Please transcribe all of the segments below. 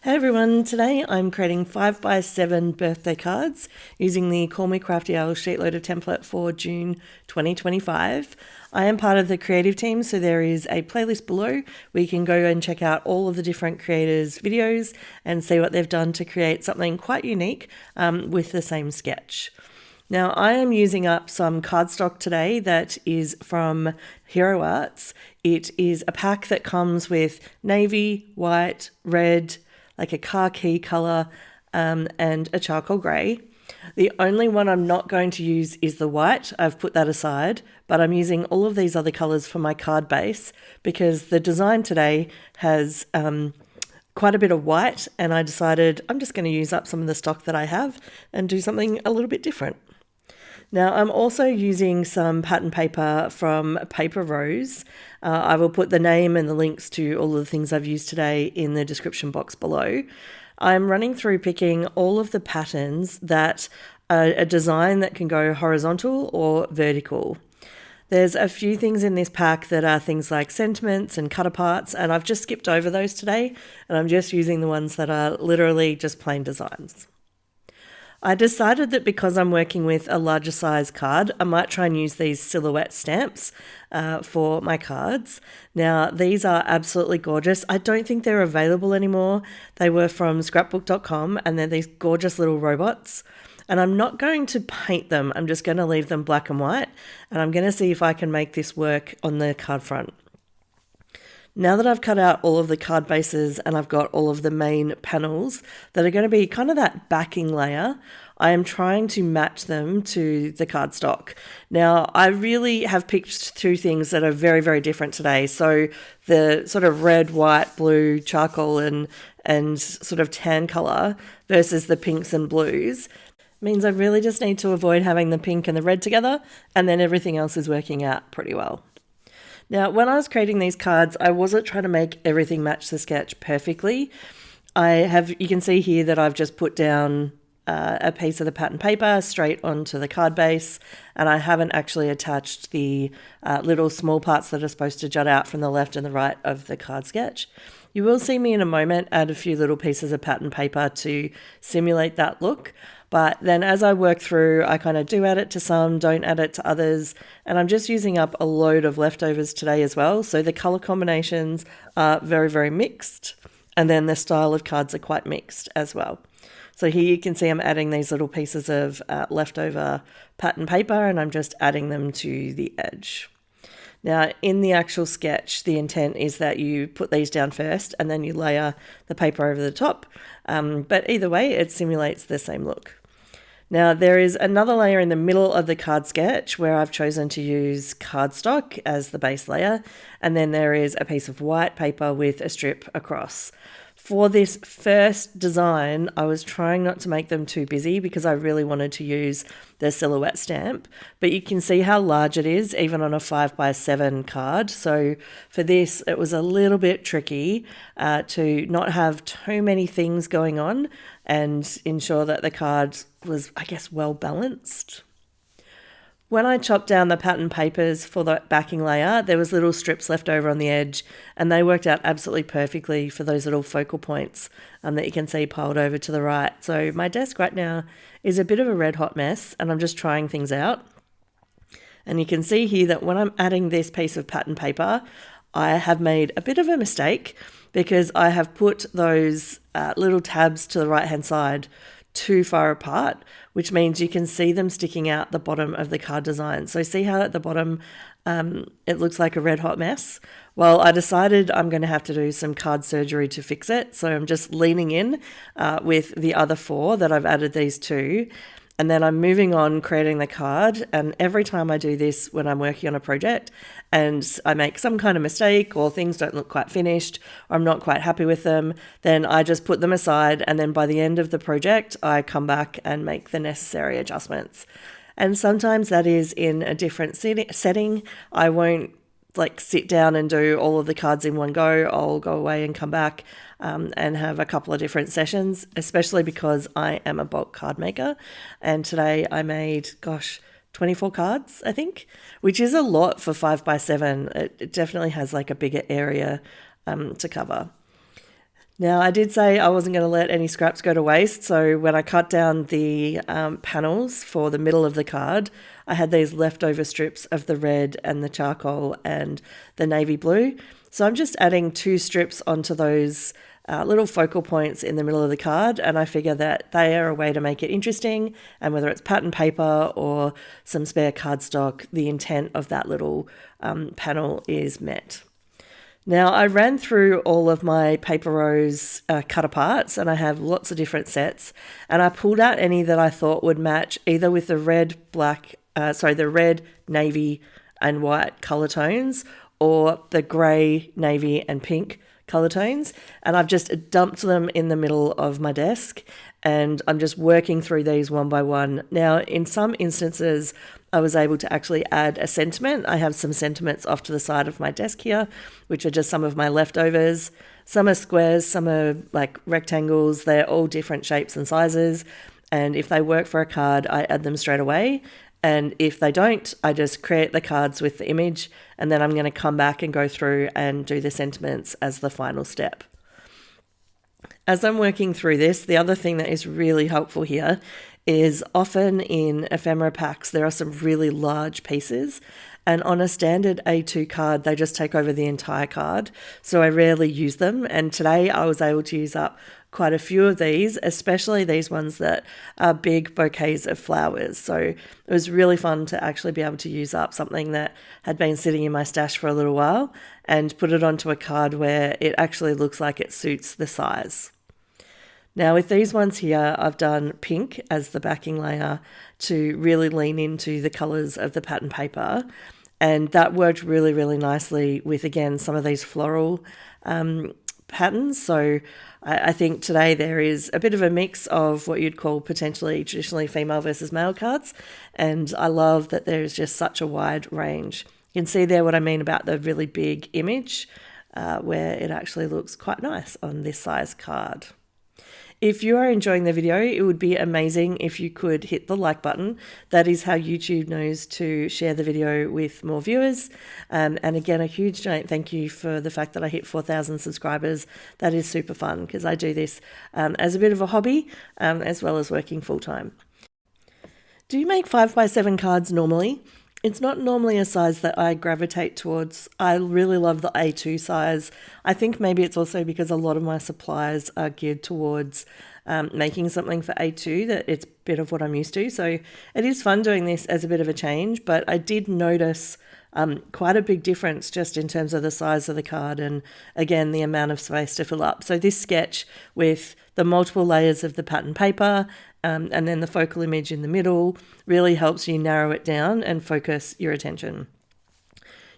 Hey everyone, today I'm creating 5x7 birthday cards using the Call Me Crafty SheetLoad of template for June 2025. I am part of the creative team, so there is a playlist below where you can go and check out all of the different creators' videos and see what they've done to create something quite unique with the same sketch. Now, I am using up some cardstock today that is from Hero Arts. It is a pack that comes with navy, white, red, like a khaki colour, and a charcoal grey. The only one I'm not going to use is the white. I've put that aside, but I'm using all of these other colours for my card base because the design today has quite a bit of white, and I decided I'm just going to use up some of the stock that I have and do something a little bit different. Now, I'm also using some pattern paper from Paper Rose. I will put the name and the links to all of the things I've used today in the description box below. I'm running through picking all of the patterns that are a design that can go horizontal or vertical. There's a few things in this pack that are things like sentiments and cut aparts, and I've just skipped over those today, and I'm just using the ones that are literally just plain designs. I decided that because I'm working with a larger size card, I might try and use these silhouette stamps for my cards. Now, these are absolutely gorgeous. I don't think they're available anymore. They were from scrapbook.com, and they're these gorgeous little robots. And I'm not going to paint them. I'm just going to leave them black and white, and I'm going to see if I can make this work on the card front. Now that I've cut out all of the card bases and I've got all of the main panels that are going to be kind of that backing layer, I am trying to match them to the cardstock. Now, I really have picked two things that are very, very different today. So the sort of red, white, blue, charcoal and sort of tan color versus the pinks and blues means I really just need to avoid having the pink and the red together, and then everything else is working out pretty well. Now, when I was creating these cards, I wasn't trying to make everything match the sketch perfectly. You can see here that I've just put down a piece of the pattern paper straight onto the card base, and I haven't actually attached the little small parts that are supposed to jut out from the left and the right of the card sketch. You will see me in a moment add a few little pieces of pattern paper to simulate that look. But then as I work through, I kind of do add it to some, don't add it to others. And I'm just using up a load of leftovers today as well. So the color combinations are very, very mixed. And then the style of cards are quite mixed as well. So here you can see I'm adding these little pieces of leftover pattern paper, and I'm just adding them to the edge. Now, in the actual sketch, the intent is that you put these down first and then you layer the paper over the top. But either way, it simulates the same look. Now, there is another layer in the middle of the card sketch where I've chosen to use cardstock as the base layer. And then there is a piece of white paper with a strip across. For this first design, I was trying not to make them too busy because I really wanted to use the silhouette stamp, but you can see how large it is even on a 5x7 card. So for this, it was a little bit tricky to not have too many things going on and ensure that the card was, I guess, well balanced. When I chopped down the pattern papers for the backing layer, there was little strips left over on the edge, and they worked out absolutely perfectly for those little focal points that you can see piled over to the right. So my desk right now is a bit of a red hot mess, and I'm just trying things out. And you can see here that when I'm adding this piece of pattern paper, I have made a bit of a mistake because I have put those little tabs to the right-hand side too far apart, which means you can see them sticking out the bottom of the card design. So see how at the bottom it looks like a red hot mess? Well, I decided I'm going to have to do some card surgery to fix it. So I'm just leaning in with the other four that I've added these to. And then I'm moving on creating the card. And every time I do this when I'm working on a project and I make some kind of mistake or things don't look quite finished or I'm not quite happy with them, then I just put them aside. And then by the end of the project, I come back and make the necessary adjustments. And sometimes that is in a different setting. I won't sit down and do all of the cards in one go. I'll go away and come back and have a couple of different sessions, especially because I am a bulk card maker. And today I made, 24 cards, I think, which is a lot for 5x7. It definitely has like a bigger area to cover. Now, I did say I wasn't going to let any scraps go to waste, so when I cut down the panels for the middle of the card, I had these leftover strips of the red and the charcoal and the navy blue. So I'm just adding 2 strips onto those little focal points in the middle of the card, and I figure that they are a way to make it interesting, and whether it's pattern paper or some spare cardstock, the intent of that little panel is met. Now, I ran through all of my paper rose cut aparts, and I have lots of different sets, and I pulled out any that I thought would match either with the red, the red, navy and white color tones, or the grey, navy and pink color tones, and I've just dumped them in the middle of my desk, and I'm just working through these one by one. Now, in some instances, I was able to actually add a sentiment. I have some sentiments off to the side of my desk here, which are just some of my leftovers. Some are squares, some are like rectangles. They're all different shapes and sizes, and if they work for a card, I add them straight away. And if they don't, I just create the cards with the image, and then I'm going to come back and go through and do the sentiments as the final step. As I'm working through this, the other thing that is really helpful here is often in ephemera packs, there are some really large pieces, and on a standard A2 card, they just take over the entire card. So I rarely use them. And today I was able to use up quite a few of these, especially these ones that are big bouquets of flowers. So it was really fun to actually be able to use up something that had been sitting in my stash for a little while and put it onto a card where it actually looks like it suits the size. Now with these ones here, I've done pink as the backing layer to really lean into the colours of the pattern paper. And that worked really, really nicely with, again, some of these floral patterns. So I think today there is a bit of a mix of what you'd call potentially traditionally female versus male cards. And I love that there is just such a wide range. You can see there what I mean about the really big image where it actually looks quite nice on this size card. If you are enjoying the video, it would be amazing if you could hit the like button. That is how YouTube knows to share the video with more viewers. And again, a huge giant thank you for the fact that I hit 4,000 subscribers. That is super fun because I do this as a bit of a hobby as well as working full time. Do you make 5x7 cards normally? It's not normally a size that I gravitate towards. I really love the A2 size. I think maybe it's also because a lot of my suppliers are geared towards making something for A2 that it's a bit of what I'm used to. So it is fun doing this as a bit of a change, but I did notice quite a big difference just in terms of the size of the card and, again, the amount of space to fill up. So this sketch with the multiple layers of the pattern paper and then the focal image in the middle really helps you narrow it down and focus your attention.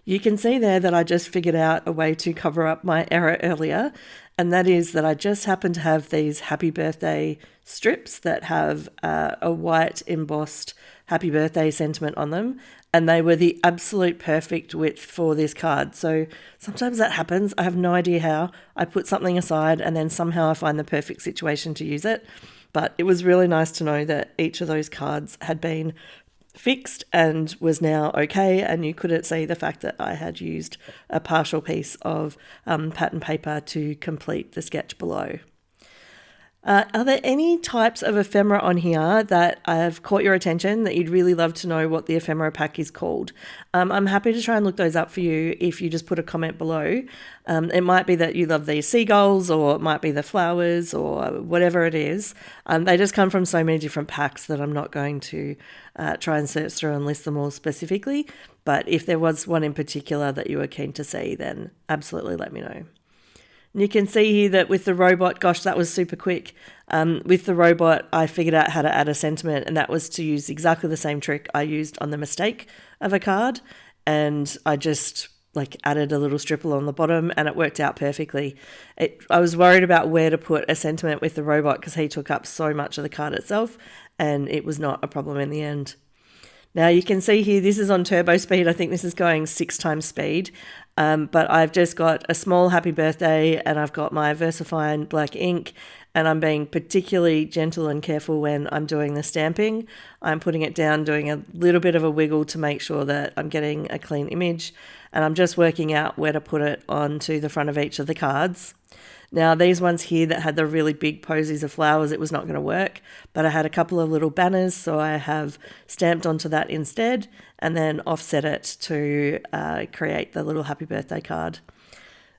You can see there that I just figured out a way to cover up my error earlier, and that is that I just happen to have these happy birthday strips that have a white embossed happy birthday sentiment on them, and they were the absolute perfect width for this card. So sometimes that happens. I have no idea how. I put something aside and then somehow I find the perfect situation to use it. But it was really nice to know that each of those cards had been fixed and was now okay, and you couldn't see the fact that I had used a partial piece of pattern paper to complete the sketch below. Are there any types of ephemera on here that have caught your attention that you'd really love to know what the ephemera pack is called? I'm happy to try and look those up for you if you just put a comment below. It might be that you love these seagulls, or it might be the flowers, or whatever it is. They just come from so many different packs that I'm not going to try and search through and list them all specifically. But if there was one in particular that you were keen to see, then absolutely let me know. And you can see here that with the robot, gosh, that was super quick. With the robot, I figured out how to add a sentiment, and that was to use exactly the same trick I used on the mistake of a card. And I just added a little strip along the bottom, and it worked out perfectly. I was worried about where to put a sentiment with the robot because he took up so much of the card itself, and it was not a problem in the end. Now you can see here, this is on turbo speed. I think this is going 6 times speed. But I've just got a small happy birthday, and I've got my Versafine black ink, and I'm being particularly gentle and careful when I'm doing the stamping. I'm putting it down, doing a little bit of a wiggle to make sure that I'm getting a clean image, and I'm just working out where to put it onto the front of each of the cards. Now these ones here that had the really big posies of flowers, it was not going to work, but I had a couple of little banners, so I have stamped onto that instead and then offset it to create the little happy birthday card.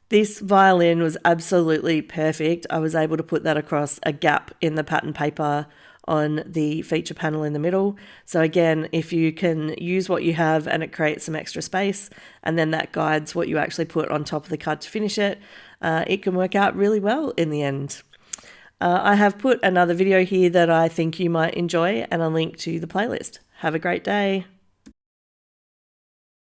This violin was absolutely perfect. I was able to put that across a gap in the pattern paper on the feature panel in the middle. So again, if you can use what you have and it creates some extra space, and then that guides what you actually put on top of the card to finish it, it can work out really well in the end. I have put another video here that I think you might enjoy and a link to the playlist. Have a great day.